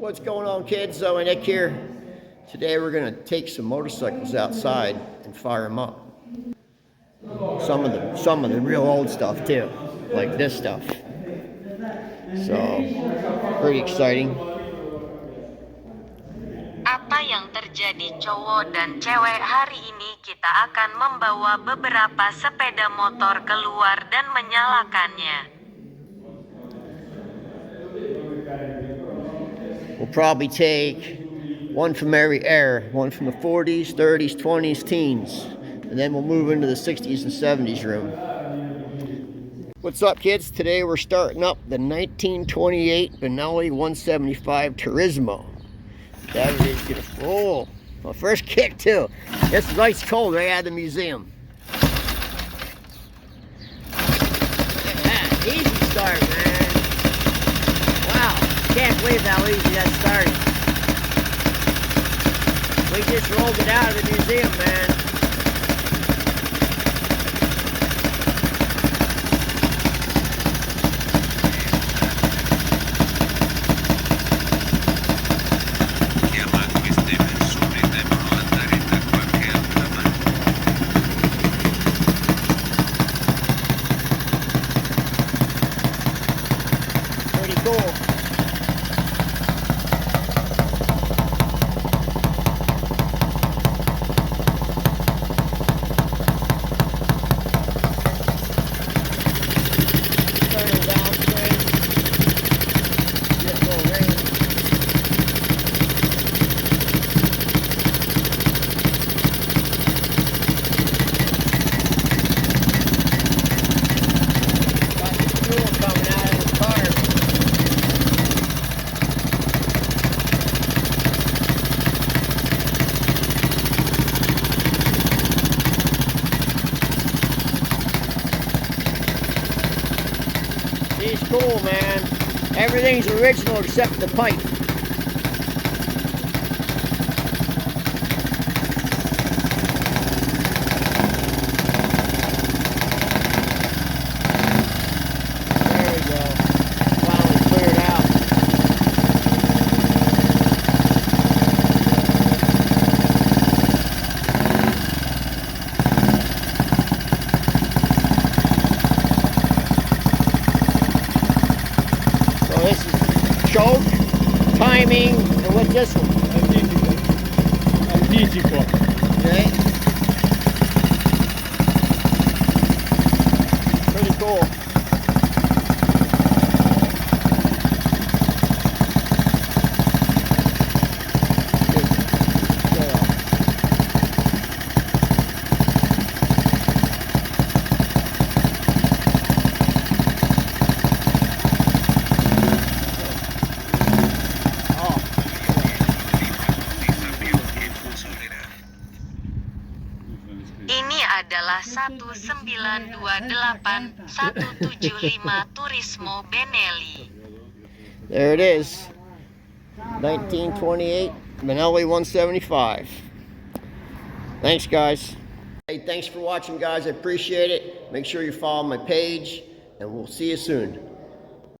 What's going on, kids? Zoe Nick here. Today we're going to take some motorcycles outside and fire them up. Some of the real old stuff too, like this stuff. So, pretty exciting. Apa yang terjadi cowok dan cewek hari ini? Kita akan membawa beberapa sepeda motor keluar dan menyalakannya. We'll probably take one from every era, one from the 40s, 30s, 20s, teens, and then we'll move into the 60s and 70s room. What's up, kids? Today we're starting up the 1928 Benelli 175 Turismo. That is gonna roll. My first kick too. It's ice cold right out of the museum. Look at that. Easy start, man. Wow. Can't believe how easy that started. We just rolled it out of the museum, man. Pretty cool. He's cool, man. Everything's original except the pipe. There we go. Finally cleared out. This is choke, timing, and what's this one? Anticipo. Okay. Pretty cool. Ini adalah 1928175 Turismo Benelli. There it is. 1928 Benelli 175. Thanks, guys. Hey, thanks for watching, guys. I appreciate it. Make sure you follow my page, and we'll see you soon.